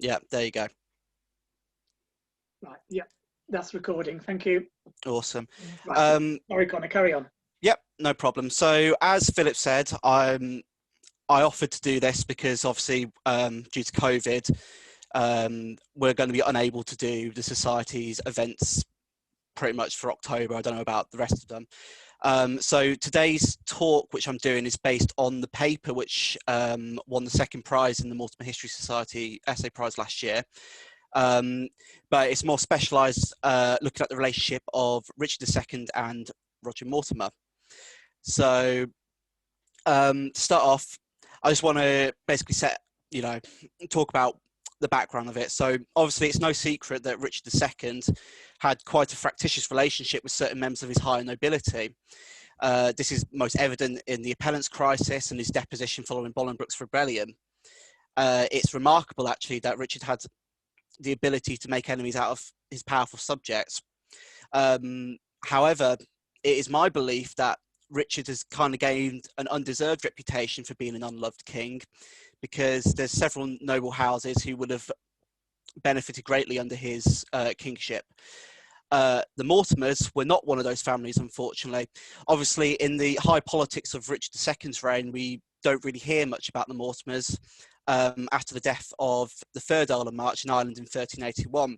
Yeah, there you go. Right, yeah, that's recording. Thank you. Awesome. Right, sorry, Connor, carry on. Yep, no problem. So as Philip said, I offered to do this because obviously due to COVID, we're going to be unable to do the Society's events pretty much for October. I don't know about the rest of them. So today's talk, which I'm doing, is based on the paper which won the second prize in the Mortimer History Society Essay Prize last year. But it's more specialised, looking at the relationship of Richard II and Roger Mortimer. So to start off, I just want to basically talk about the background of it. So obviously it's no secret that Richard II had quite a fractious relationship with certain members of his higher nobility. This is most evident in the appellant's crisis and his deposition following Bolingbroke's rebellion. It's remarkable actually that Richard had the ability to make enemies out of his powerful subjects. However, it is my belief that Richard has kind of gained an undeserved reputation for being an unloved king, because there's several noble houses who would have benefited greatly under his kingship. The Mortimers were not one of those families, unfortunately. Obviously, in the high politics of Richard II's reign, we don't really hear much about the Mortimers after the death of the third Earl of March in Ireland in 1381.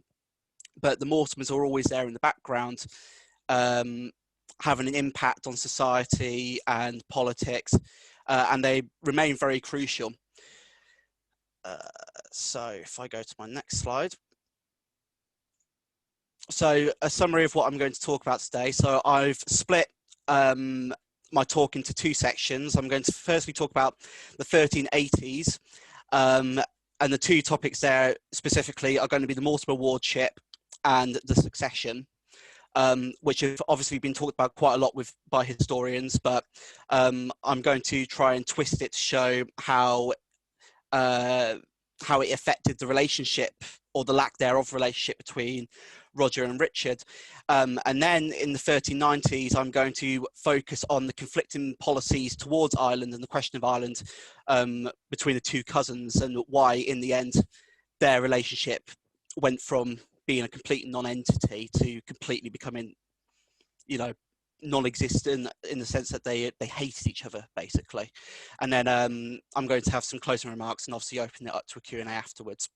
But the Mortimers are always there in the background, having an impact on society and politics, and they remain very crucial. So if I go to my next slide. So a summary of what I'm going to talk about today. So I've split my talk into two sections. I'm going to firstly talk about the 1380s, and the two topics there specifically are going to be the Mortimer wardship and the succession, which have obviously been talked about quite a lot by historians, but I'm going to try and twist it to show how it affected the relationship, or the lack thereof relationship, between Roger and Richard. And then in the 1390s, I'm going to focus on the conflicting policies towards Ireland and the question of Ireland between the two cousins, and why in the end their relationship went from being a complete non-entity to completely becoming, non-existent, in the sense that they hated each other, basically. And then I'm going to have some closing remarks and obviously open it up to a Q&A afterwards.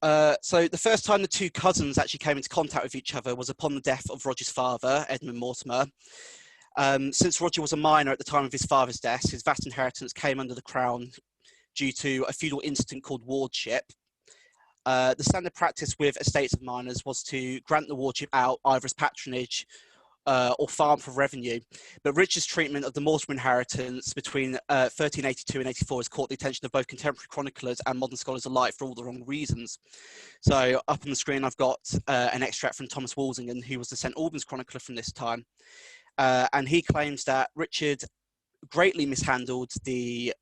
So the first time the two cousins actually came into contact with each other was upon the death of Roger's father, Edmund Mortimer. Since Roger was a minor at the time of his father's death, his vast inheritance came under the crown due to a feudal incident called wardship. The standard practice with estates of minors was to grant the wardship out either as patronage or farm for revenue. But Richard's treatment of the Mortimer inheritance between 1382 and 84 has caught the attention of both contemporary chroniclers and modern scholars alike for all the wrong reasons. So up on the screen, I've got an extract from Thomas Walsingham, who was the St Albans chronicler from this time. And he claims that Richard greatly mishandled the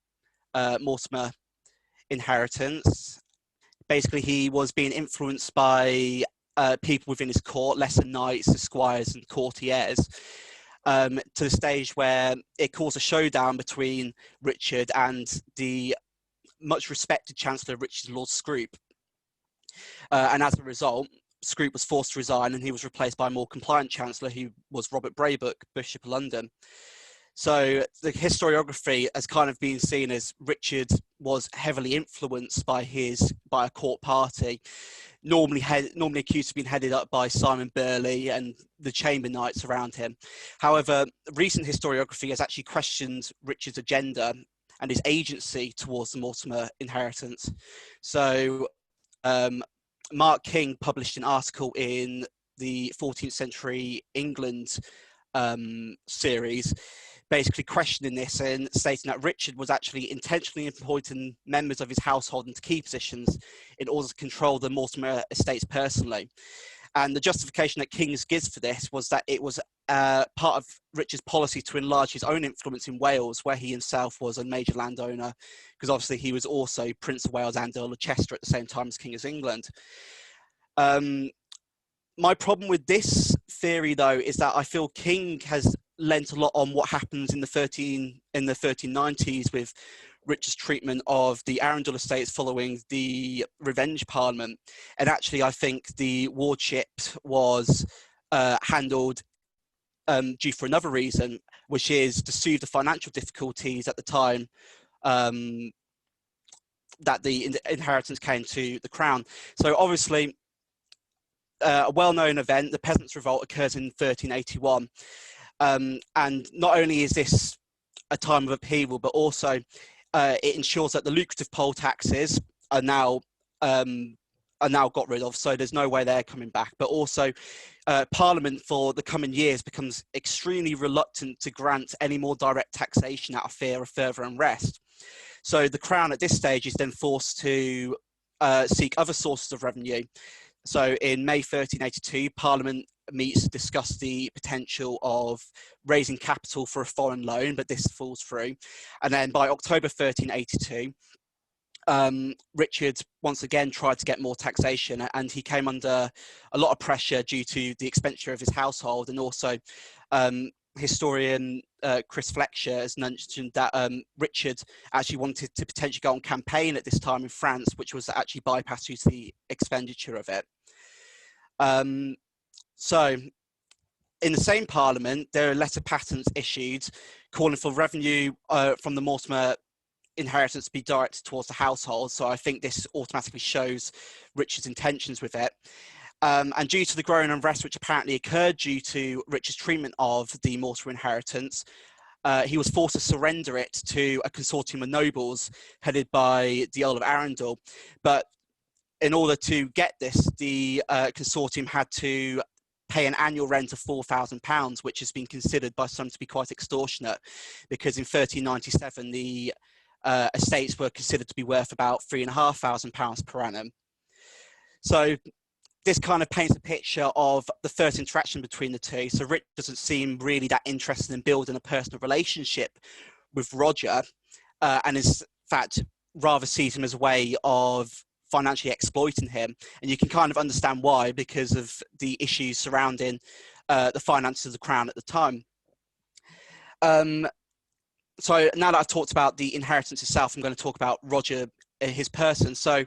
Mortimer inheritance. Basically, he was being influenced by people within his court, lesser knights, esquires, and courtiers, to the stage where it caused a showdown between Richard and the much respected Chancellor Richard Lord Scrope. And as a result, Scrope was forced to resign, and he was replaced by a more compliant Chancellor, who was Robert Braybrooke, Bishop of London. So the historiography has kind of been seen as Richard was heavily influenced by a court party, normally accused of being headed up by Simon Burley and the Chamber Knights around him. However, recent historiography has actually questioned Richard's agenda and his agency towards the Mortimer inheritance. So Mark King published an article in the 14th century England series, basically questioning this and stating that Richard was actually intentionally appointing members of his household into key positions in order to control the Mortimer estates personally. And the justification that King gives for this was that it was part of Richard's policy to enlarge his own influence in Wales, where he himself was a major landowner, because obviously he was also Prince of Wales and Earl of Chester at the same time as King of England. My problem with this theory, though, is that I feel King has lent a lot on what happens in the 1390s with Richard's treatment of the Arundel estates following the Revenge Parliament. And actually, I think the wardship was handled due for another reason, which is to soothe the financial difficulties at the time that the inheritance came to the crown. So obviously, a well-known event, the Peasants' Revolt, occurs in 1381. And not only is this a time of upheaval, but also it ensures that the lucrative poll taxes are now got rid of, so there's no way they're coming back. But also, Parliament for the coming years becomes extremely reluctant to grant any more direct taxation out of fear of further unrest. So the Crown at this stage is then forced to seek other sources of revenue. So in May 1382, Parliament meets to discuss the potential of raising capital for a foreign loan, but this falls through. And then by October 1382, Richard once again tried to get more taxation, and he came under a lot of pressure due to the expenditure of his household. And also historian Chris Fletcher has mentioned that Richard actually wanted to potentially go on campaign at this time in France, which was actually bypassed due to the expenditure of it. So in the same Parliament, there are letter patents issued calling for revenue from the Mortimer Inheritance to be directed towards the household. So I think this automatically shows Richard's intentions with it. And due to the growing unrest which apparently occurred due to Richard's treatment of the Mortimer Inheritance, he was forced to surrender it to a consortium of nobles headed by the Earl of Arundel. But in order to get this, the consortium had to pay an annual rent of £4,000, which has been considered by some to be quite extortionate, because in 1397 the estates were considered to be worth about £3,500 per annum. So this kind of paints a picture of the first interaction between the two. So Rich doesn't seem really that interested in building a personal relationship with Roger, and in fact rather sees him as a way of financially exploiting him. And you can kind of understand why, because of the issues surrounding the finances of the crown at the time. So now that I've talked about the inheritance itself, I'm going to talk about Roger, his person. So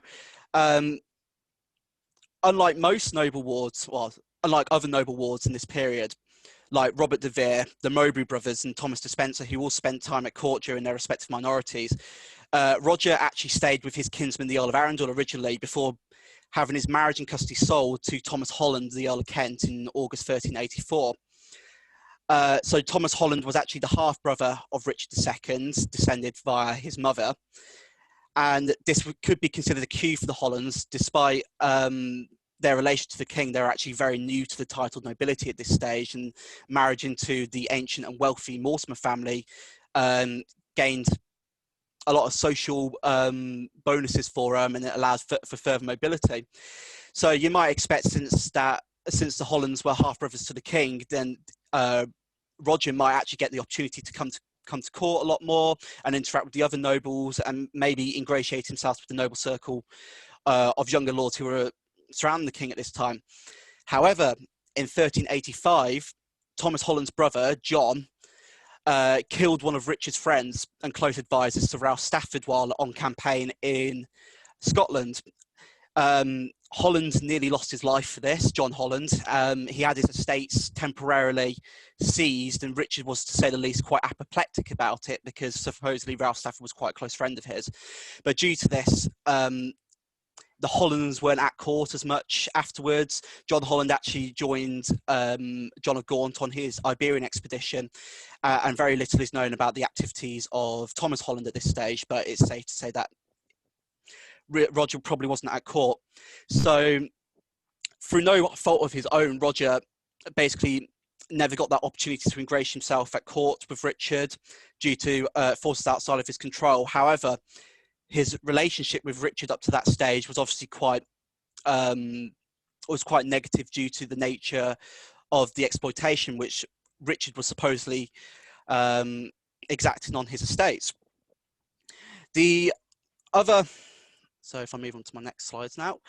unlike most noble wards, well, unlike other noble wards in this period, like Robert de Vere, the Mowbray brothers, and Thomas de Spencer, who all spent time at court during their respective minorities, Roger actually stayed with his kinsman, the Earl of Arundel, originally, before having his marriage and custody sold to Thomas Holland, the Earl of Kent, in August 1384. So Thomas Holland was actually the half-brother of Richard II, descended via his mother. And this could be considered a coup for the Hollands. Despite their relation to the king, they're actually very new to the titled nobility at this stage, and marriage into the ancient and wealthy Mortimer family gained a lot of social bonuses for them, and it allowed for further mobility. So you might expect, since the Hollands were half-brothers to the king, then Roger might actually get the opportunity to come to court a lot more and interact with the other nobles, and maybe ingratiate himself with the noble circle of younger lords who were surrounding the king at this time. However, in 1385, Thomas Holland's brother, John, killed one of Richard's friends and close advisors, Sir Ralph Stafford, while on campaign in Scotland. Holland nearly lost his life for this, John Holland. He had his estates temporarily seized, and Richard was, to say the least, quite apoplectic about it, because supposedly Ralph Stafford was quite a close friend of his. But due to this, the Hollands weren't at court as much afterwards. John Holland actually joined John of Gaunt on his Iberian expedition, and very little is known about the activities of Thomas Holland at this stage, but it's safe to say that Roger probably wasn't at court. So through no fault of his own, Roger basically never got that opportunity to ingratiate himself at court with Richard due to forces outside of his control. However, his relationship with Richard up to that stage was obviously quite negative due to the nature of the exploitation which Richard was supposedly exacting on his estates. So if I move on to my next slides now.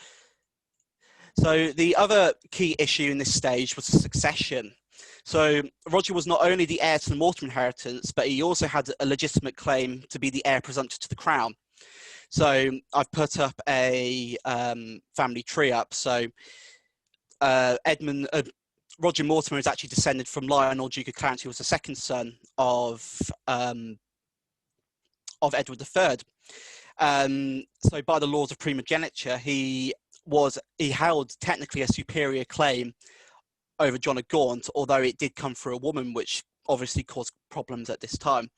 So the other key issue in this stage was the succession. So Roger was not only the heir to the Mortimer inheritance, but he also had a legitimate claim to be the heir presumptive to the crown. So I've put up a family tree up. So Roger Mortimer is actually descended from Lionel, Duke of Clarence, who was the second son of Edward III. So by the laws of primogeniture, he held technically a superior claim over John of Gaunt, although it did come through a woman, which obviously caused problems at this time.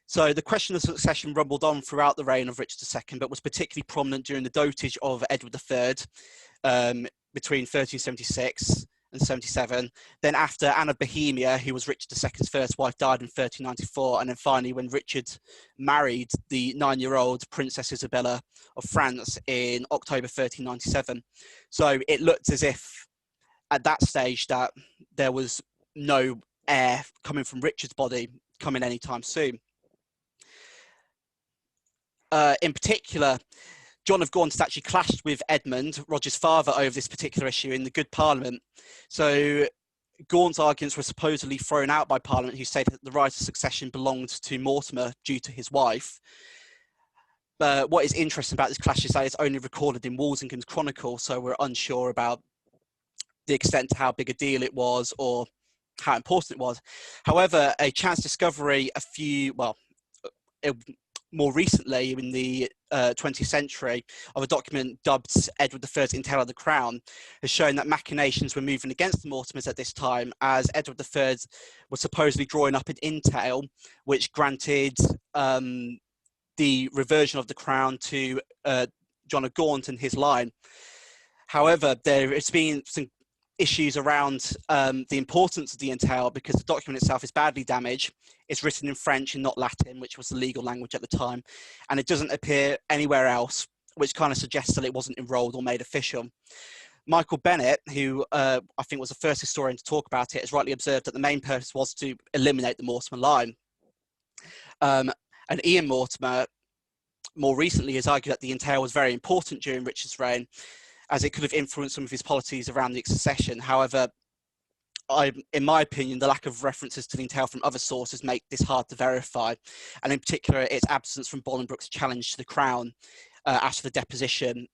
So the question of succession rumbled on throughout the reign of Richard II, but was particularly prominent during the dotage of Edward III between 1376 and 77. Then after Anne of Bohemia, who was Richard II's first wife, died in 1394. And then finally, when Richard married the 9-year-old Princess Isabella of France in October 1397. So it looked as if at that stage that there was no heir coming from Richard's body coming anytime soon. In particular, John of Gaunt had actually clashed with Edmund, Roger's father, over this particular issue in the Good Parliament. So Gaunt's arguments were supposedly thrown out by Parliament, who stated that the right of succession belonged to Mortimer due to his wife. But what is interesting about this clash is that it's only recorded in Walsingham's Chronicle, so we're unsure about the extent to how big a deal it was or how important it was. However, a chance discovery more recently in the 20th century of a document dubbed Edward III's Entail of the Crown has shown that machinations were moving against the Mortimers at this time, as Edward III was supposedly drawing up an entail which granted the reversion of the crown to John of Gaunt and his line. However, there has been some issues around the importance of the entail because the document itself is badly damaged. It's written in French and not Latin, which was the legal language at the time, and it doesn't appear anywhere else, which kind of suggests that it wasn't enrolled or made official. Michael Bennett, who I think was the first historian to talk about it, has rightly observed that the main purpose was to eliminate the Mortimer line. And Ian Mortimer, more recently, has argued that the entail was very important during Richard's reign, as it could have influenced some of his policies around the succession. However, in my opinion, the lack of references to the entail from other sources make this hard to verify, and in particular, its absence from Bolingbroke's challenge to the crown after the deposition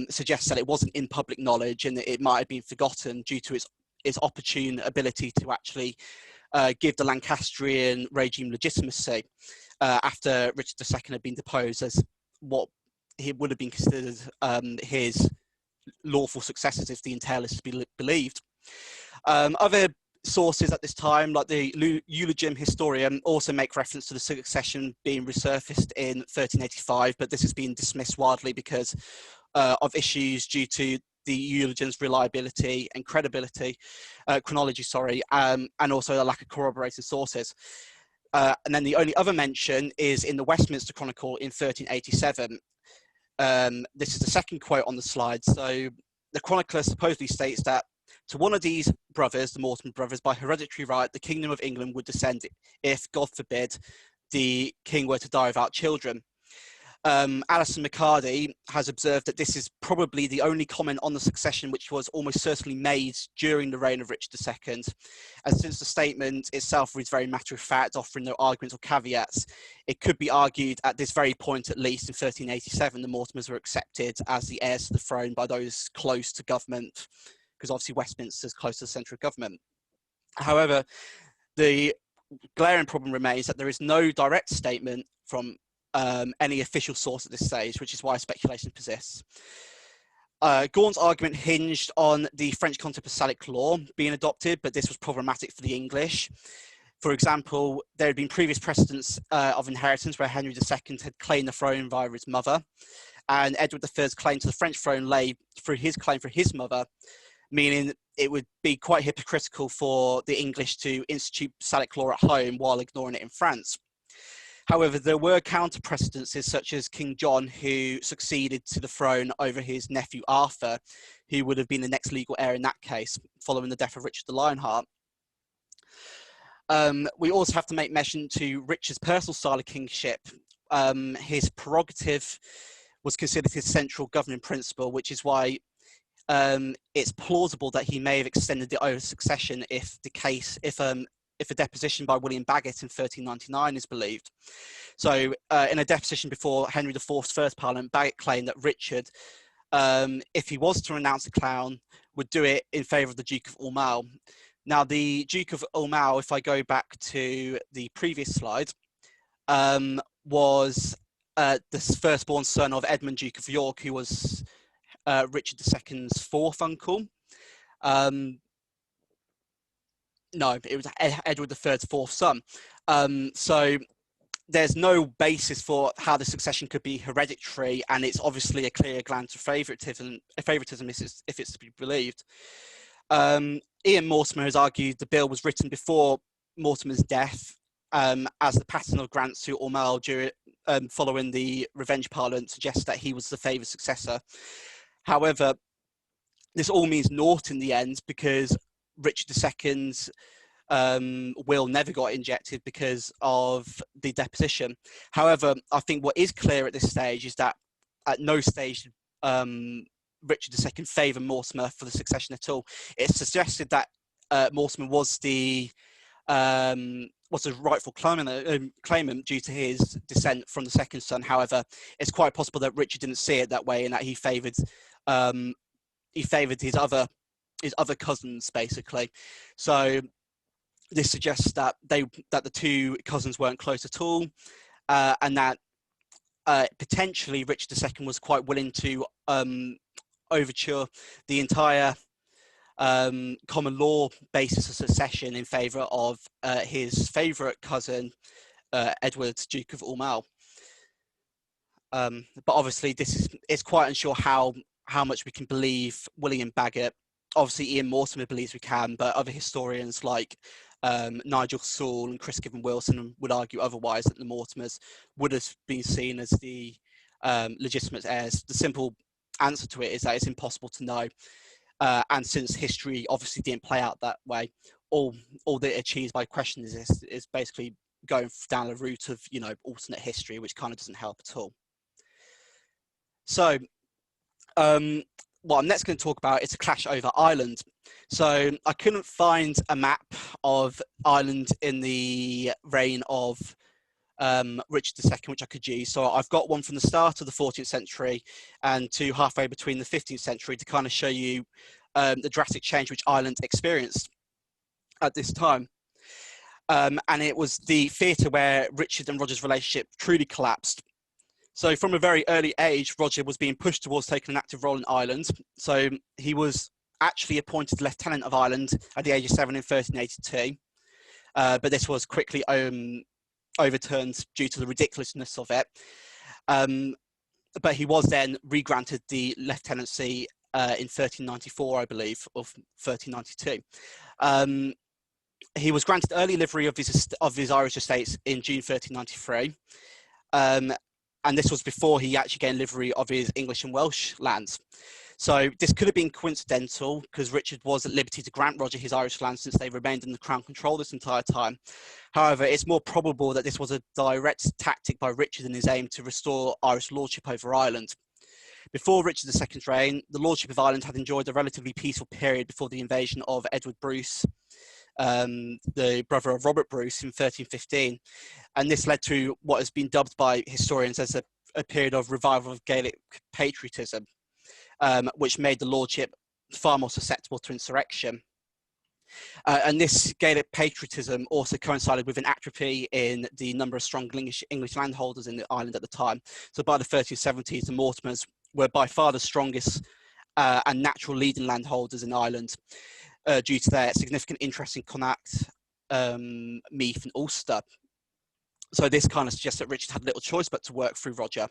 suggests that it wasn't in public knowledge and it might have been forgotten due to its opportune ability to actually give the Lancastrian regime legitimacy after Richard II had been deposed as what he would have been considered his lawful successors if the entail is to be believed. Other sources at this time, like the Eulogium Historian, also make reference to the succession being resurfaced in 1385, but this has been dismissed widely because of issues due to the Eulogium's reliability and credibility, chronology, and also the lack of corroborated sources. And then the only other mention is in the Westminster Chronicle in 1387. This is the second quote on the slide. So the chronicler supposedly states that to one of these brothers, the Mortimer brothers, by hereditary right, the kingdom of England would descend if, God forbid, the king were to die without children. Alison McCarty has observed that this is probably the only comment on the succession which was almost certainly made during the reign of Richard II. And since the statement itself reads very matter-of-fact, offering no arguments or caveats, it could be argued at this very point, at least in 1387, the Mortimers were accepted as the heirs to the throne by those close to government, because obviously Westminster is close to the centre of government. However, the glaring problem remains that there is no direct statement from any official source at this stage, which is why speculation persists. Gaunt's argument hinged on the French concept of Salic law being adopted, but this was problematic for the English. For example, there had been previous precedents of inheritance where Henry II had claimed the throne via his mother, and Edward III's claim to the French throne lay through his claim for his mother, meaning it would be quite hypocritical for the English to institute Salic law at home while ignoring it in France. However, there were counter precedences such as King John, who succeeded to the throne over his nephew Arthur, who would have been the next legal heir in that case, following the death of Richard the Lionheart. We also have to make mention to Richard's personal style of kingship. His prerogative was considered his central governing principle, which is why it's plausible that he may have extended the Irish succession if a deposition by William Bagot in 1399 is believed. So in a deposition before Henry IV's first Parliament, Bagot claimed that Richard, if he was to renounce the crown, would do it in favour of the Duke of Aumale. Now, the Duke of Aumale, if I go back to the previous slide, was the firstborn son of Edmund, Duke of York, who was Richard II's fourth uncle. No, it was Edward III's fourth son. So there's no basis for how the succession could be hereditary, and it's obviously a clear glance of favoritism if it's to be believed. Ian Mortimer has argued the bill was written before Mortimer's death, as the pattern of grants to Aumale following the Revenge Parliament suggests that he was the favoured successor. However, this all means naught in the end, because Richard II's will never got injected because of the deposition. However, I think what is clear at this stage is that at no stage Richard II favour Mortimer for the succession at all. It's suggested that Mortimer was the rightful claimant due to his descent from the second son. However, it's quite possible that Richard didn't see it that way, and that he favoured his other cousins, basically. So this suggests that the two cousins weren't close at all, and that potentially Richard II was quite willing to overture the entire common law basis of succession in favour of his favourite cousin, Edward, Duke of Aumale. But obviously, it's quite unsure how much we can believe William Bagot. Obviously, Ian Mortimer believes we can, but other historians like Nigel Sewell and Chris Gibbon Wilson would argue otherwise, that the Mortimers would have been seen as the legitimate heirs. The simple answer to it is that it's impossible to know, and since history obviously didn't play out that way, all that it achieves by questioning this is basically going down the route of alternate history, which kind of doesn't help at all. So what I'm next going to talk about is a clash over Ireland. So I couldn't find a map of Ireland in the reign of Richard II, which I could use. So I've got one from the start of the 14th century and to halfway between the 15th century to kind of show you the drastic change which Ireland experienced at this time. And it was the theatre where Richard and Roger's relationship truly collapsed. So from a very early age, Roger was being pushed towards taking an active role in Ireland. So he was actually appointed Lieutenant of Ireland at the age of 7 in 1382. But this was quickly overturned due to the ridiculousness of it. But he was then re-granted the lieutenancy in 1394, I believe, or 1392. He was granted early livery of his Irish estates in June 1393. And this was before he actually gained livery of his English and Welsh lands. So this could have been coincidental, because Richard was at liberty to grant Roger his Irish lands since they remained under Crown control this entire time. However, it's more probable that this was a direct tactic by Richard in his aim to restore Irish lordship over Ireland. Before Richard II's reign, the lordship of Ireland had enjoyed a relatively peaceful period before the invasion of Edward Bruce, the brother of Robert Bruce, in 1315. And this led to what has been dubbed by historians as a period of revival of Gaelic patriotism, which made the lordship far more susceptible to insurrection. And this Gaelic patriotism also coincided with an atrophy in the number of strong English landholders in the island at the time. So by the 1370s, the Mortimers were by far the strongest and natural leading landholders in Ireland, due to their significant interest in Connacht, Meath and Ulster. So this kind of suggests that Richard had little choice but to work through Roger.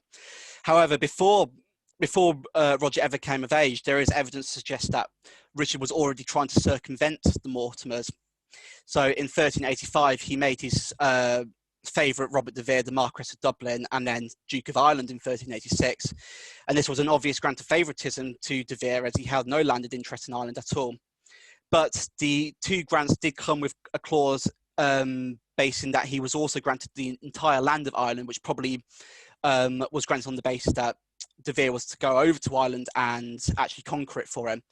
However, before Roger ever came of age, there is evidence to suggest that Richard was already trying to circumvent the Mortimers. So in 1385, he made his favourite Robert de Vere the Marquess of Dublin and then Duke of Ireland in 1386. And this was an obvious grant of favouritism to de Vere, as he held no landed interest in Ireland at all. But the two grants did come with a clause basing that he was also granted the entire land of Ireland, which probably was granted on the basis that De Vere was to go over to Ireland and actually conquer it for him.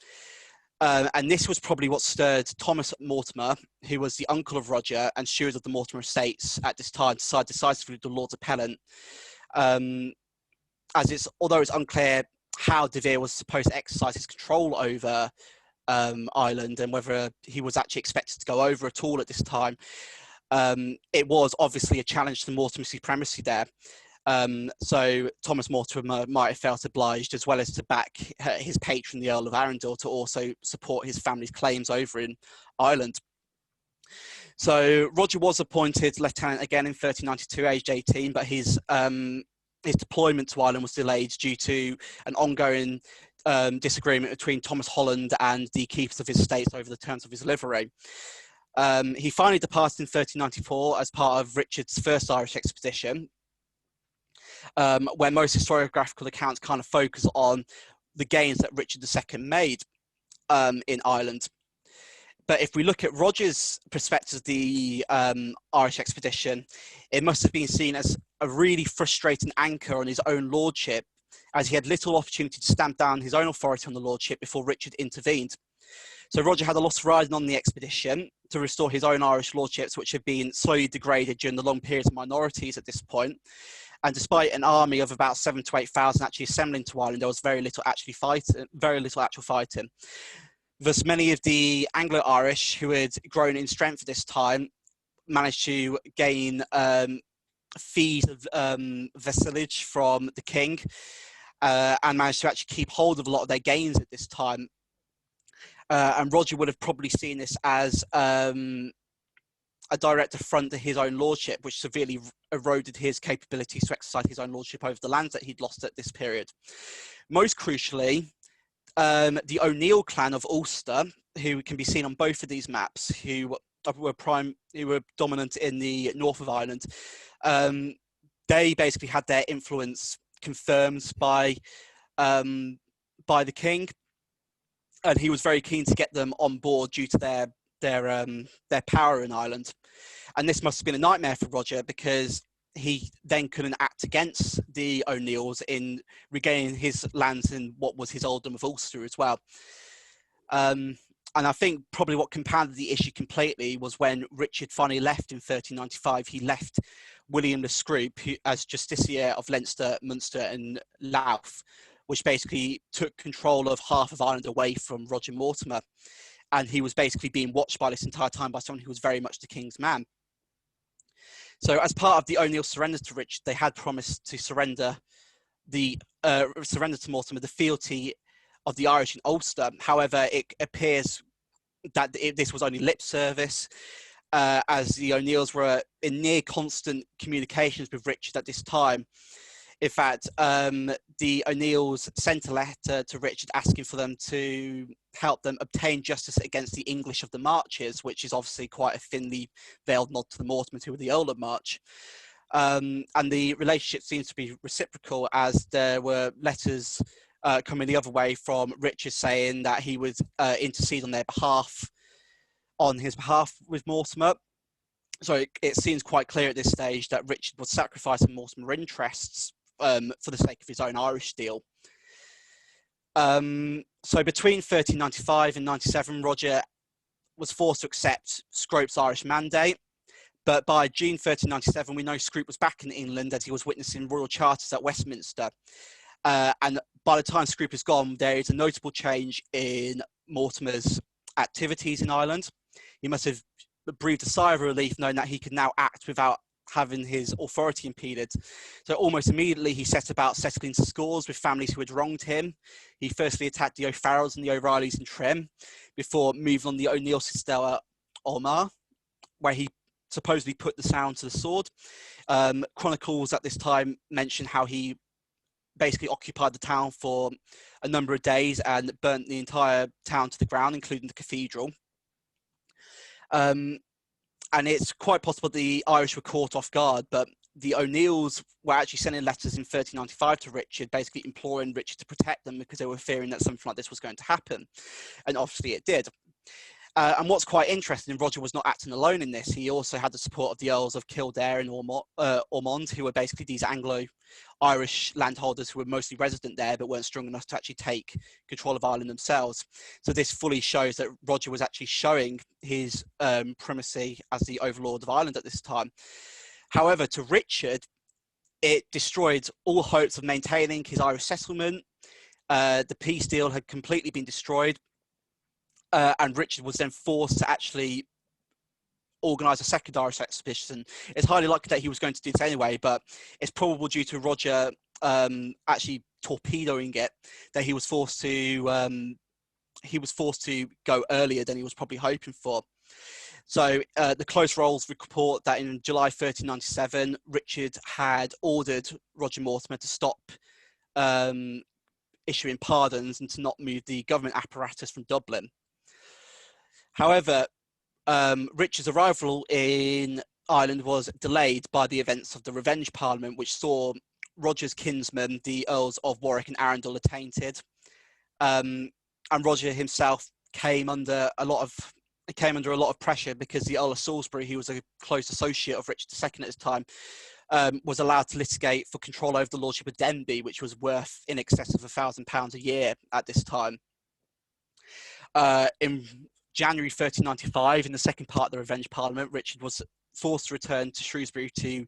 And this was probably what stirred Thomas Mortimer, who was the uncle of Roger and steward of the Mortimer estates at this time, to side decisively with the Lord's Appellant. Although it's unclear how De Vere was supposed to exercise his control over Ireland and whether he was actually expected to go over at all at this time, it was obviously a challenge to Mortimer supremacy there. So Thomas Mortimer might have felt obliged, as well as to back his patron, the Earl of Arundel, to also support his family's claims over in Ireland. So Roger was appointed lieutenant again in 1392, aged 18, but his deployment to Ireland was delayed due to an ongoing disagreement between Thomas Holland and the keepers of his estates over the terms of his livery. He finally departed in 1394 as part of Richard's first Irish expedition, where most historiographical accounts kind of focus on the gains that Richard II made in Ireland. But if we look at Roger's perspective of the Irish expedition, it must have been seen as a really frustrating anchor on his own lordship, as he had little opportunity to stamp down his own authority on the lordship before Richard intervened. So Roger had a lot riding on the expedition to restore his own Irish lordships, which had been slowly degraded during the long periods of minorities at this point. And despite an army of about 7,000 to 8,000 actually assembling to Ireland, there was very little actual fighting. Thus, many of the Anglo-Irish who had grown in strength at this time managed to gain fees of vassalage from the king and managed to actually keep hold of a lot of their gains at this time. And Roger would have probably seen this as a direct affront to his own lordship, which severely eroded his capabilities to exercise his own lordship over the lands that he'd lost at this period. Most crucially, the O'Neill clan of Ulster, who can be seen on both of these maps, who were dominant in the north of Ireland, they basically had their influence confirmed by the king, and he was very keen to get them on board due to their power in Ireland. And this must have been a nightmare for Roger, because he then couldn't act against the O'Neills in regaining his lands in what was his earldom of Ulster as well. And I think probably what compounded the issue completely was when Richard finally left in 1395. He left William the Scroop as justiciar of Leinster, Munster and Louth, which basically took control of half of Ireland away from Roger Mortimer. And he was basically being watched by this entire time by someone who was very much the king's man. So as part of the O'Neill surrender to Richard, they had promised to surrender to Mortimer the fealty of the Irish in Ulster. However, it appears that this was only lip service, as the O'Neills were in near constant communications with Richard at this time. In fact, the O'Neills sent a letter to Richard asking for them to help them obtain justice against the English of the Marches, which is obviously quite a thinly veiled nod to the Mortimers, who were the Earl of March. And the relationship seems to be reciprocal, as there were letters coming the other way from Richard saying that he would intercede on his behalf with Mortimer. So it seems quite clear at this stage that Richard was sacrificing Mortimer interests for the sake of his own Irish deal. So between 1395 and 97, Roger was forced to accept Scrope's Irish mandate. But by June 1397, we know Scrope was back in England, as he was witnessing royal charters at Westminster. And by the time Scrope is gone, there is a notable change in Mortimer's activities in Ireland. He must have breathed a sigh of relief knowing that he could now act without having his authority impeded. So almost immediately he set about settling scores with families who had wronged him. He firstly attacked the O'Farrells and the O'Reillys in Trim, before moving on the O'Neill sister Omar, where he supposedly put the sound to the sword. Chronicles at this time mention how he basically occupied the town for a number of days and burnt the entire town to the ground, including the cathedral. And it's quite possible the Irish were caught off guard, but the O'Neills were actually sending letters in 1395 to Richard, basically imploring Richard to protect them because they were fearing that something like this was going to happen. And obviously it did. And what's quite interesting, Roger was not acting alone in this. He also had the support of the Earls of Kildare and Ormond, who were basically these Anglo-Irish landholders who were mostly resident there, but weren't strong enough to actually take control of Ireland themselves. So this fully shows that Roger was actually showing his primacy as the overlord of Ireland at this time. However, to Richard, it destroyed all hopes of maintaining his Irish settlement. The peace deal had completely been destroyed. And Richard was then forced to actually organise a second Irish expedition. It's highly likely that he was going to do this anyway, but it's probable due to Roger actually torpedoing it that he was forced to go earlier than he was probably hoping for. So the close rolls report that in July 1397, Richard had ordered Roger Mortimer to stop issuing pardons and to not move the government apparatus from Dublin. However, Richard's arrival in Ireland was delayed by the events of the Revenge Parliament, which saw Roger's kinsmen, the Earls of Warwick and Arundel, attainted. And Roger himself came under a lot of pressure because the Earl of Salisbury, who was a close associate of Richard II at this time, was allowed to litigate for control over the lordship of Denbigh, which was worth in excess of £1,000 a year at this time. In January 1395, in the second part of the Revenge Parliament, Richard was forced to return to Shrewsbury to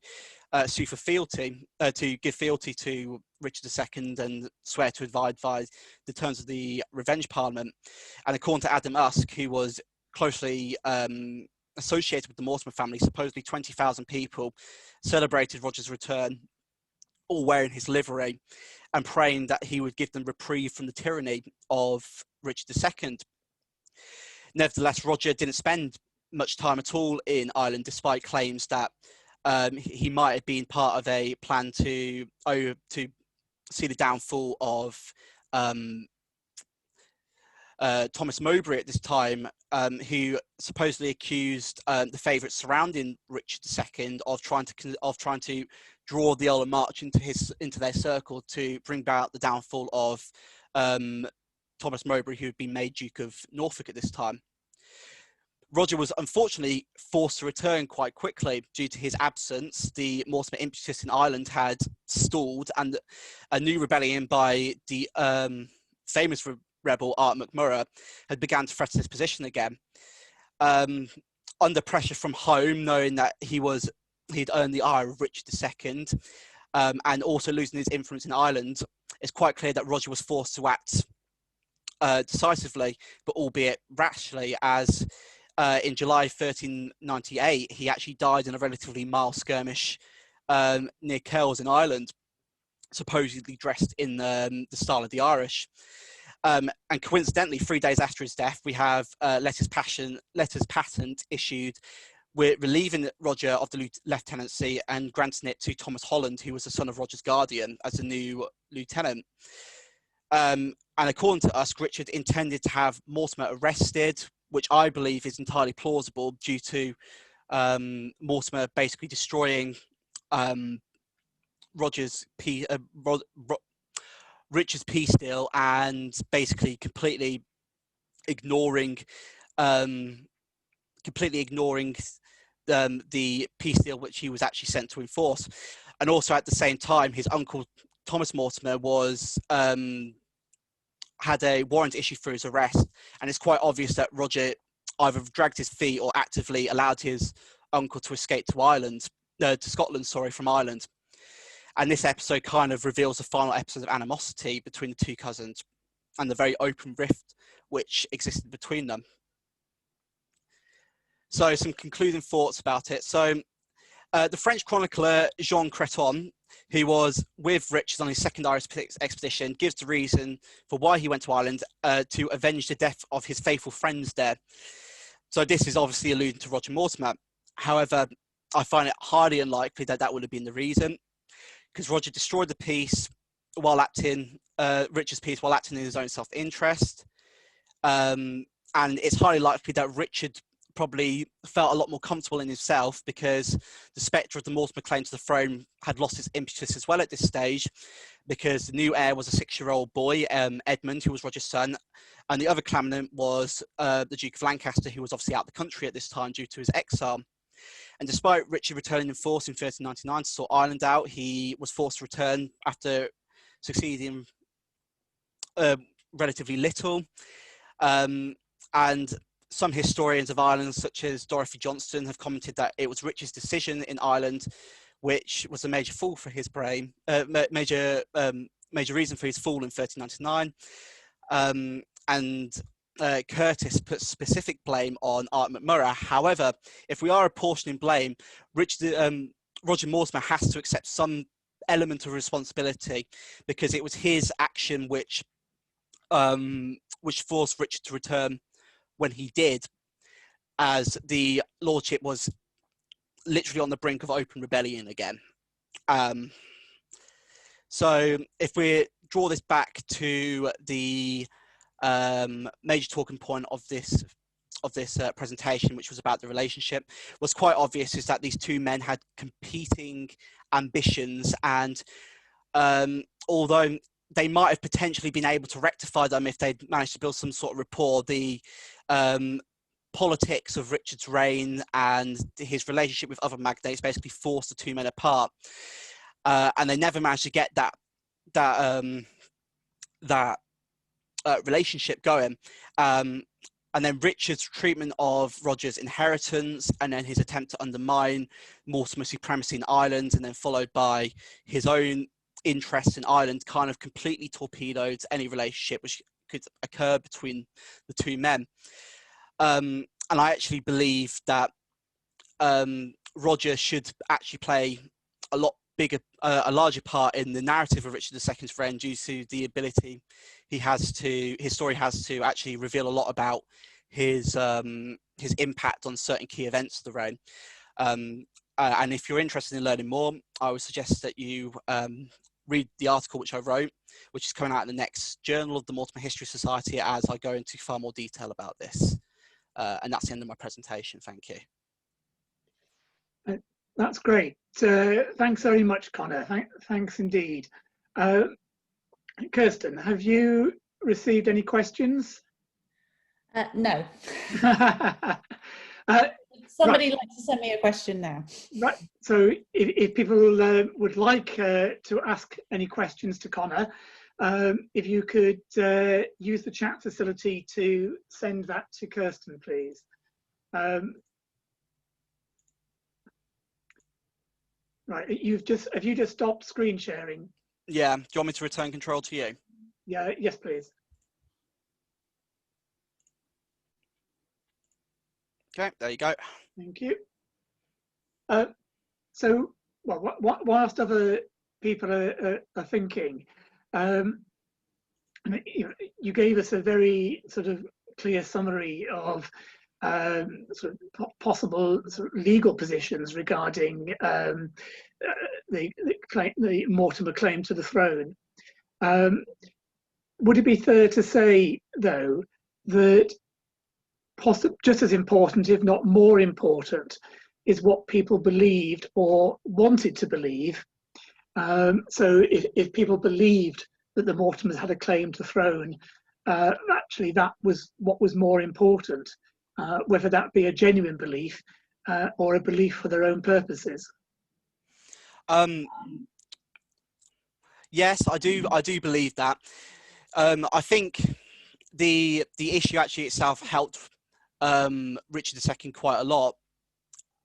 sue for fealty, to give fealty to Richard II and swear to abide by the terms of the Revenge Parliament. And according to Adam Usk, who was closely associated with the Mortimer family, supposedly 20,000 people celebrated Roger's return, all wearing his livery and praying that he would give them reprieve from the tyranny of Richard II. Nevertheless, Roger didn't spend much time at all in Ireland, despite claims that he might have been part of a plan to see the downfall of Thomas Mowbray at this time, who supposedly accused the favourites surrounding Richard II of trying to draw the Earl of March into their circle to bring about the downfall of Thomas Mowbray, who had been made Duke of Norfolk at this time. Roger was unfortunately forced to return quite quickly due to his absence. The Mortimer impetus in Ireland had stalled, and a new rebellion by the famous rebel Art MacMurrough had begun to threaten his position again. Under pressure from home, knowing that he'd earned the ire of Richard II, and also losing his influence in Ireland, it's quite clear that Roger was forced to act decisively, but albeit rashly, as in July 1398, he actually died in a relatively mild skirmish near Kells in Ireland, supposedly dressed in the style of the Irish. And coincidentally, 3 days after his death, we have letters patent issued with relieving Roger of the lieutenancy and granting it to Thomas Holland, who was the son of Roger's guardian, as the new lieutenant. And according to us, Richard intended to have Mortimer arrested, which I believe is entirely plausible due to Mortimer basically destroying Richard's peace deal and basically completely ignoring the peace deal which he was actually sent to enforce. And also at the same time, his uncle Thomas Mortimer was had a warrant issued for his arrest, and it's quite obvious that Roger either dragged his feet or actively allowed his uncle to escape to Scotland, from Ireland. And this episode kind of reveals the final episode of animosity between the two cousins and the very open rift which existed between them. So some concluding thoughts about it. So the French chronicler Jean Creton, who was with Richard on his second Irish expedition, gives the reason for why he went to Ireland, to avenge the death of his faithful friends there. So this is obviously alluding to Roger Mortimer. However, I find it highly unlikely that that would have been the reason, because Roger destroyed the peace while acting, Richard's peace while acting in his own self-interest. And it's highly likely that Richard probably felt a lot more comfortable in himself, because the spectre of the Mortimer claim to the throne had lost its impetus as well at this stage, because the new heir was a 6-year-old boy, Edmund, who was Roger's son, and the other claimant was the Duke of Lancaster, who was obviously out of the country at this time due to his exile. And despite Richard returning in force in 1399 to sort Ireland out, he was forced to return after succeeding relatively little. And some historians of Ireland, such as Dorothy Johnston, have commented that it was Richard's decision in Ireland which was a major fall for his brain, major reason for his fall in 1399. And Curtis puts specific blame on Art McMurrough. However, if we are apportioning blame, Roger Mortimer has to accept some element of responsibility, because it was his action which forced Richard to return when he did, as the lordship was literally on the brink of open rebellion again. So if we draw this back to the major talking point of this presentation, which was about the relationship, was quite obvious is that these two men had competing ambitions, and although they might have potentially been able to rectify them if they'd managed to build some sort of rapport, the politics of Richard's reign and his relationship with other magnates basically forced the two men apart, and they never managed to get that relationship going. And then Richard's treatment of Roger's inheritance, and then his attempt to undermine Mortimer's supremacy in Ireland, and then followed by his own interests in Ireland, kind of completely torpedoed any relationship which could occur between the two men. And I actually believe that Roger should actually play a larger part in the narrative of Richard II's reign, due to the ability his story has to actually reveal a lot about his impact on certain key events of the reign. And if you're interested in learning more, I would suggest that you read the article which I wrote, which is coming out in the next Journal of the Mortimer History Society, as I go into far more detail about this. And that's the end of my presentation. Thank you. That's great. Thanks very much, Connor. Thanks indeed. Kirsten, have you received any questions? No. Somebody likes to send me a question now. Right. So if people would like to ask any questions to Connor, if you could use the chat facility to send that to Kirsten, please. Right, have you just stopped screen sharing? Yeah, do you want me to return control to you? Yeah, yes, please. Okay, there you go. Thank you. So, well, whilst other people are thinking, you gave us a very sort of clear summary of sort of possible sort of legal positions regarding the Mortimer claim to the throne. Would it be fair to say, though, that just as important, if not more important, is what people believed or wanted to believe? So if people believed that the Mortimers had a claim to the throne, actually that was what was more important, whether that be a genuine belief or a belief for their own purposes. Yes, I do believe that. I think the issue actually itself helped Richard II quite a lot,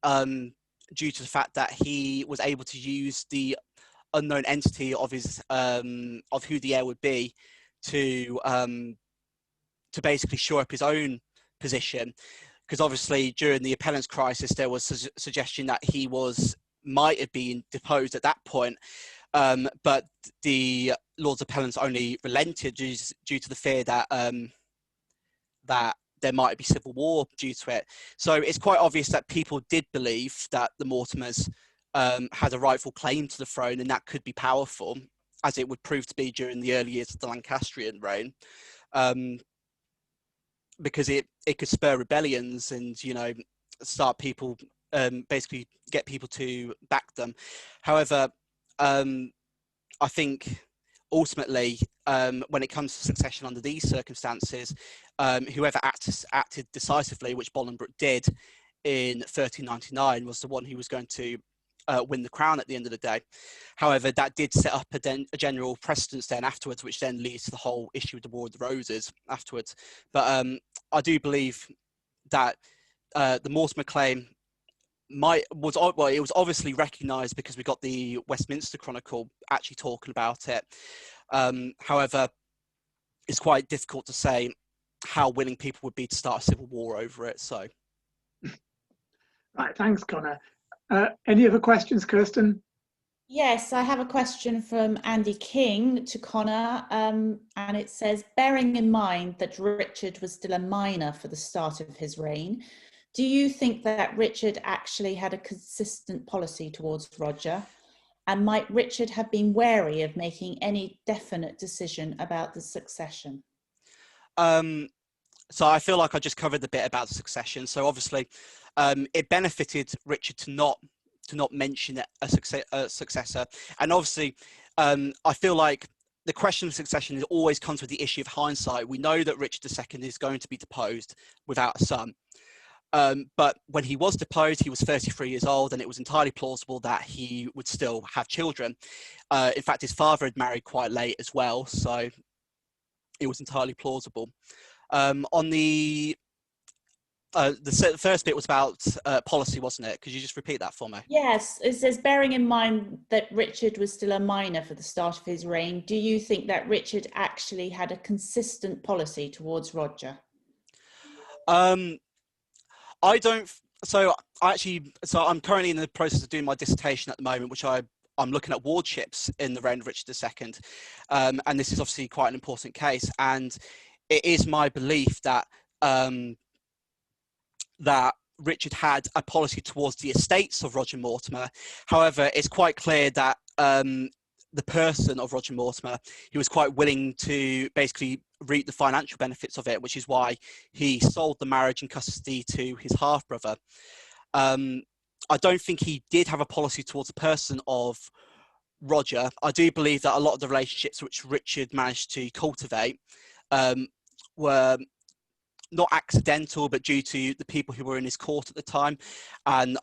due to the fact that he was able to use the unknown entity of his of who the heir would be to basically shore up his own position, because obviously during the appellant's crisis there was suggestion that he might have been deposed at that point, but the Lords Appellants only relented due to the fear that that there might be civil war due to it. So it's quite obvious that people did believe that the Mortimers had a rightful claim to the throne, and that could be powerful, as it would prove to be during the early years of the Lancastrian reign. because it could spur rebellions and, you know, start people, basically get people to back them. However, I think ultimately, when it comes to succession under these circumstances, whoever acted decisively, which Bolingbroke did in 1399, was the one who was going to win the crown at the end of the day. However, that did set up a general precedence then afterwards, which then leads to the whole issue of the War of the Roses afterwards. But I do believe that the Mortimer claim was obviously recognised because we got the Westminster Chronicle actually talking about it. However, it's quite difficult to say how willing people would be to start a civil war over it. So, right, thanks, Connor. Any other questions, Kirsten? Yes, I have a question from Andy King to Connor, and it says, bearing in mind that Richard was still a minor for the start of his reign, do you think that Richard actually had a consistent policy towards Roger? And might Richard have been wary of making any definite decision about the succession? So I feel like I just covered the bit about the succession. So obviously, it benefited Richard to not mention a successor, and obviously, I feel like the question of succession always comes with the issue of hindsight. We know that Richard II is going to be deposed without a son. But when he was deposed, he was 33 years old, and it was entirely plausible that he would still have children. In fact, his father had married quite late as well, so it was entirely plausible. On the first bit was about policy, wasn't it? Could you just repeat that for me? Yes, it says, bearing in mind that Richard was still a minor for the start of his reign, do you think that Richard actually had a consistent policy towards Roger? I don't. So I'm currently in the process of doing my dissertation at the moment, which I'm looking at wardships in the reign of Richard II, and this is obviously quite an important case. And it is my belief that that Richard had a policy towards the estates of Roger Mortimer. However, it's quite clear that the person of Roger Mortimer, he was quite willing to basically reap the financial benefits of it, which is why he sold the marriage and custody to his half-brother. I don't think he did have a policy towards the person of Roger. I do believe that a lot of the relationships which Richard managed to cultivate were not accidental, but due to the people who were in his court at the time. And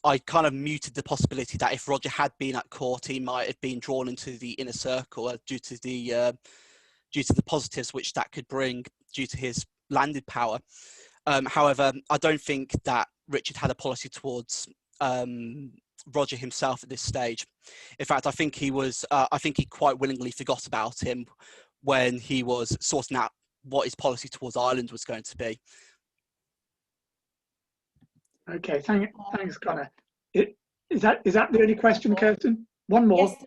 I kind of muted the possibility that if Roger had been at court, he might have been drawn into the inner circle due to the positives which that could bring due to his landed power. However, I don't think that Richard had a policy towards Roger himself at this stage. In fact, I think he quite willingly forgot about him when he was sorting out what his policy towards Ireland was going to be. Okay, thanks, Connor. Is that the only question, Kirsten? One more. Yes.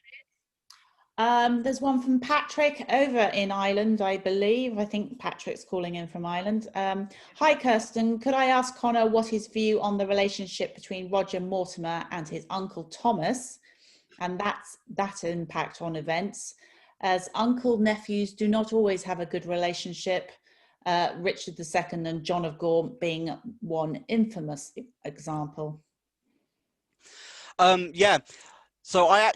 There's one from Patrick over in Ireland, I believe. I think Patrick's calling in from Ireland. Hi, Kirsten. Could I ask Connor what his view on the relationship between Roger Mortimer and his uncle Thomas, and that impact on events, as uncle-nephews do not always have a good relationship, Richard II and John of Gaunt being one infamous example. Yeah. So I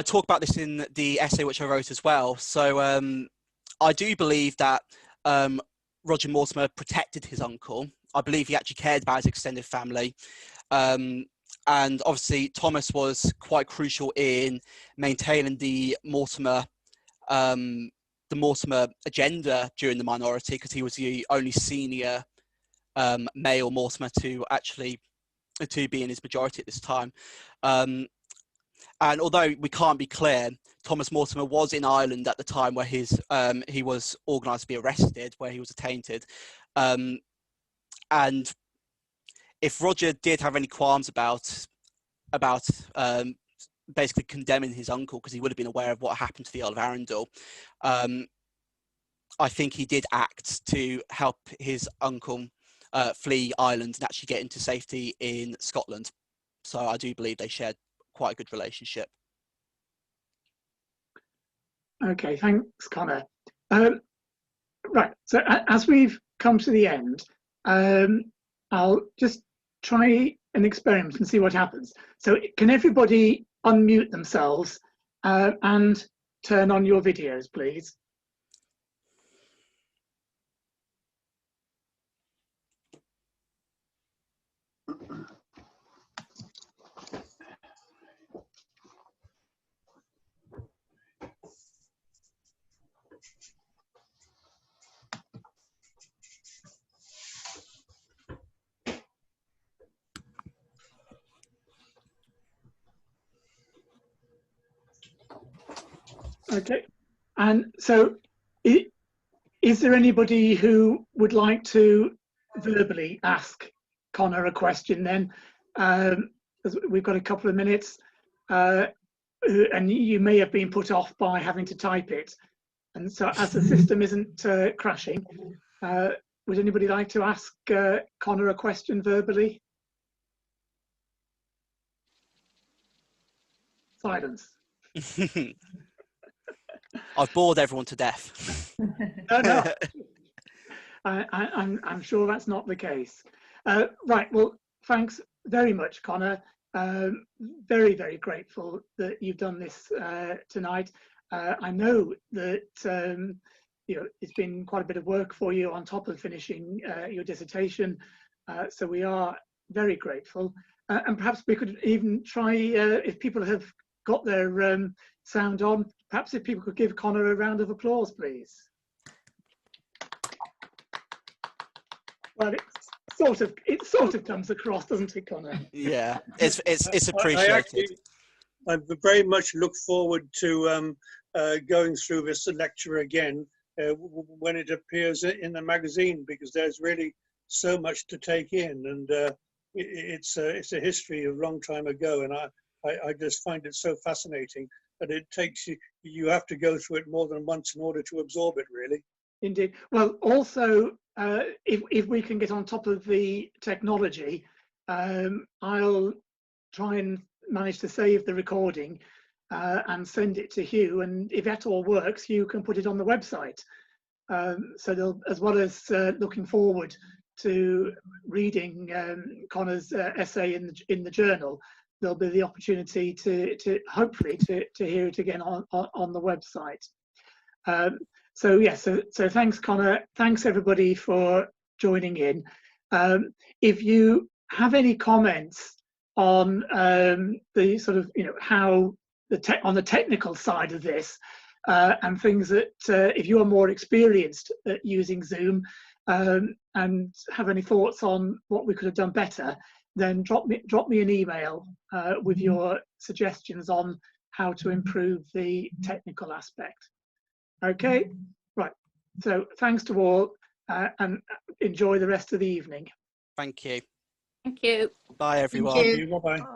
talk about this in the essay which I wrote as well. So I do believe that Roger Mortimer protected his uncle. I believe he actually cared about his extended family. And obviously Thomas was quite crucial in maintaining the Mortimer agenda during the minority, because he was the only senior male Mortimer to be in his majority at this time. And although we can't be clear, Thomas Mortimer was in Ireland at the time where he was organised to be arrested, where he was attainted. And if Roger did have any qualms about basically condemning his uncle, because he would have been aware of what happened to the Earl of Arundel, I think he did act to help his uncle flee Ireland and actually get into safety in Scotland. So I do believe they shared quite a good relationship. Okay, thanks, Connor. Right, so as we've come to the end, I'll just try an experiment and see what happens. So can everybody unmute themselves and turn on your videos, please? Okay, and so is there anybody who would like to verbally ask Connor a question then? We've got a couple of minutes, and you may have been put off by having to type it. And so as the system isn't crashing, would anybody like to ask Connor a question verbally? Silence. I've bored everyone to death. No. I'm sure that's not the case. Right, well, thanks very much, Connor. Very, very grateful that you've done this tonight. I know that it's been quite a bit of work for you on top of finishing your dissertation, so we are very grateful. And perhaps we could even try, if people have got their sound on, perhaps if people could give Connor a round of applause, please. Well, it sort of comes across, doesn't it, Connor? Yeah, it's appreciated. I very much look forward to going through this lecture again when it appears in the magazine, because there's really so much to take in, and it's a history of a long time ago, and I just find it so fascinating that it takes you have to go through it more than once in order to absorb it, really. Indeed. Well, also, if we can get on top of the technology, I'll try and manage to save the recording and send it to Hugh, and if that all works, Hugh can put it on the website. So as well as looking forward to reading Connor's essay in the journal, there'll be the opportunity to hopefully to hear it again on the website. So yes, so thanks, Connor. Thanks everybody for joining in. If you have any comments on the sort of how on the technical side of this, and things that if you are more experienced at using Zoom and have any thoughts on what we could have done better, then drop me an email with your suggestions on how to improve the technical aspect. Okay, right. So thanks to all, and enjoy the rest of the evening. Thank you. Thank you. Bye, everyone. Thank you. Bye-bye.